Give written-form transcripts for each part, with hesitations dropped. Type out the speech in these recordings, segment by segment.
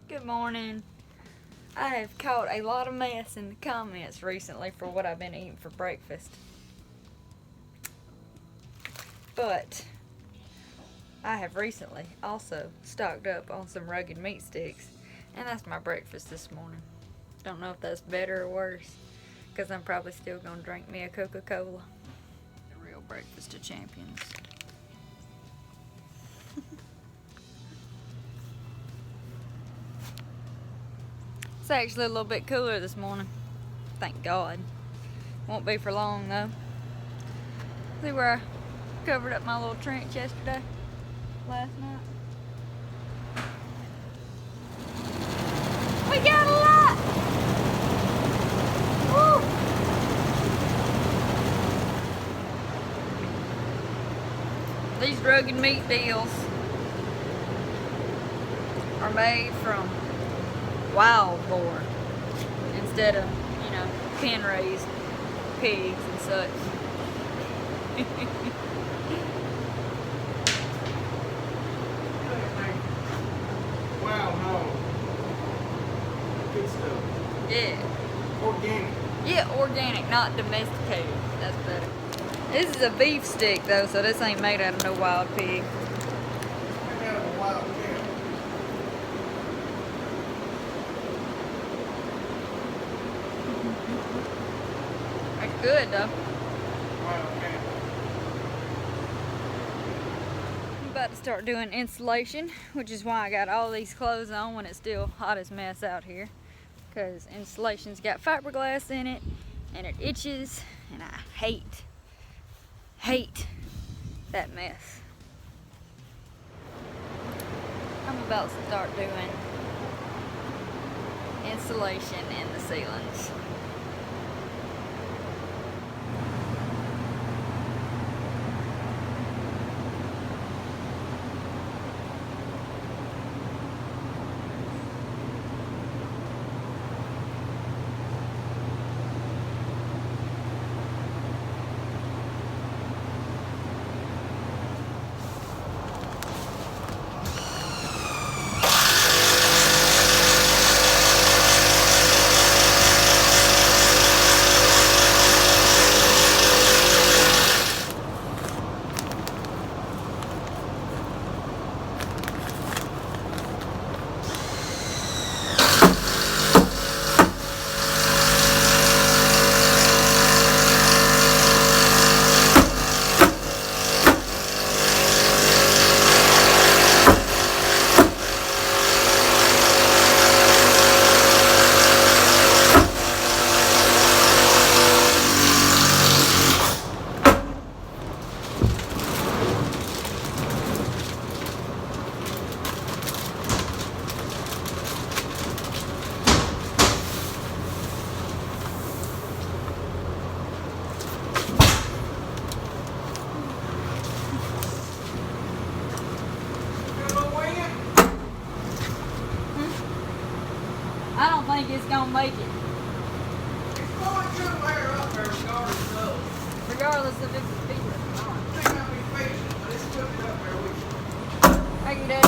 Good morning. I have caught a lot of mess in the comments recently for what I've been eating for breakfast. But I have recently also stocked up on some rugged meat sticks, and that's my breakfast this morning. Don't know if that's better or worse, because I'm probably still going to drink me a Coca-Cola. The real breakfast of champions. It's actually a little bit cooler this morning. Thank God. Won't be for long though. See where I covered up my little trench yesterday? Last night. We got a lot! Woo! These rugged meat deals are made from wild boar instead of, pen raised pigs and such. Wow, no. Good stuff. Yeah. Organic. Yeah, organic, not domesticated. That's better. This is a beef stick though, so this ain't made out of no wild pig. Made out of a wild cat. That's good though. Wild cat. I'm about to start doing insulation, which is why I got all these clothes on when it's still hot as mess out here. Because insulation's got fiberglass in it, and it itches, and I hate that mess. I'm about to start doing insulation in the ceilings. I don't think it's gonna make it. It's going to layer up there regardless of. Regardless if it's a big or not. It may not be facing, but it's putting it up there with you. Thank you, Dad.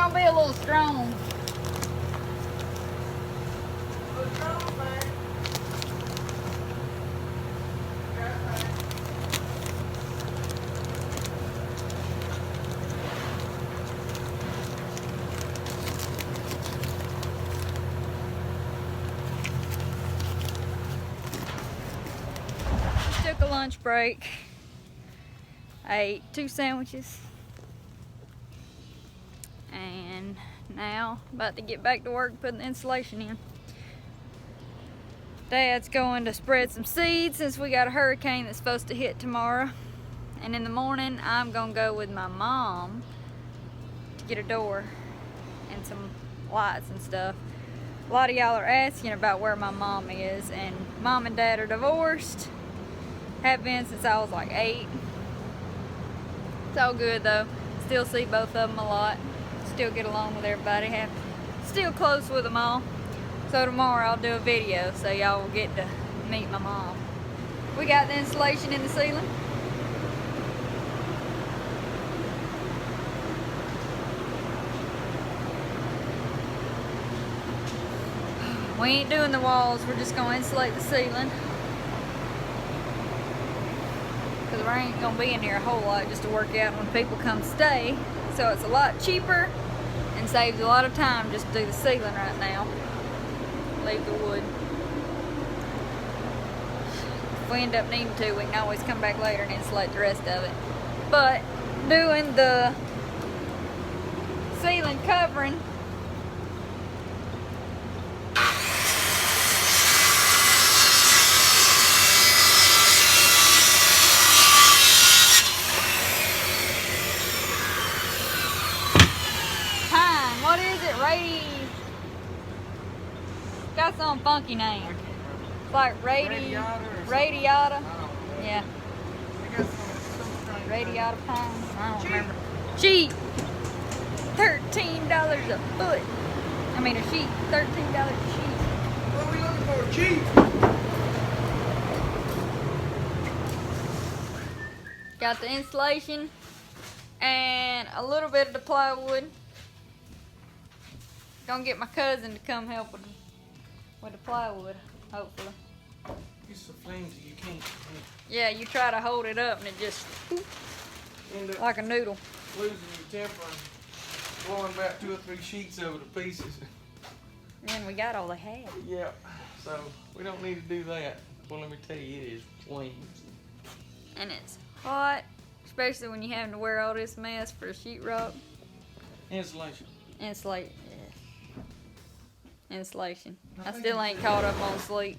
gonna be a little strong. Took a lunch break. I ate 2 sandwiches. And now about to get back to work putting the insulation in. Dad's going to spread some seeds since we got a hurricane that's supposed to hit tomorrow. And in the morning I'm gonna go with my mom to get a door and some lights and stuff. A lot of y'all are asking about where my mom is, and Mom and Dad are divorced. Have been since I was like 8. It's all good though. Still see both of them a lot. Still get along with everybody. Still close with them all. So tomorrow I'll do a video so y'all will get to meet my mom. We got the insulation in the ceiling. We ain't doing the walls, we're just gonna insulate the ceiling. Because we ain't gonna be in here a whole lot just to work out when people come stay. So it's a lot cheaper and saves a lot of time just to do the ceiling right now. Leave the wood. If we end up needing to, we can always come back later and insulate the rest of it. But doing the ceiling covering, what is it? Got some funky name. It's like radiata. Yeah. Radiata pine. I don't remember. Cheap. $13 a foot. I mean a sheet. $13 a sheet. What are we looking for? Cheap. Got the insulation and a little bit of the plywood. Gonna get my cousin to come help with the plywood, hopefully. It's so flimsy, you can't. Yeah, you try to hold it up and it just End up like a noodle. losing your temper and blowing about 2 or 3 sheets over to pieces. And we got all they had. Yeah, so we don't need to do that. Well, let me tell you, it is flimsy. And it's hot, especially when you're having to wear all this mess for sheetrock. Insulation. Insulate. Insulation. I still ain't caught up on sleep.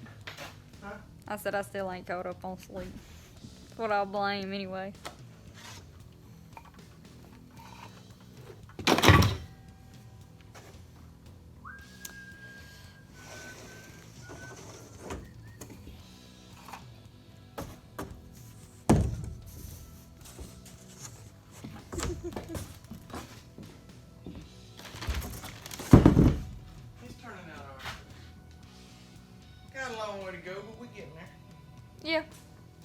Huh? I said I still ain't caught up on sleep. That's what I'll blame anyway. Got a long way to go, but we're getting there. Yeah,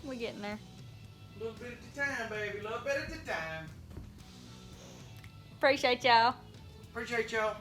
we're getting there. A little bit at a time, baby. A little bit at a time. Appreciate y'all. Appreciate y'all.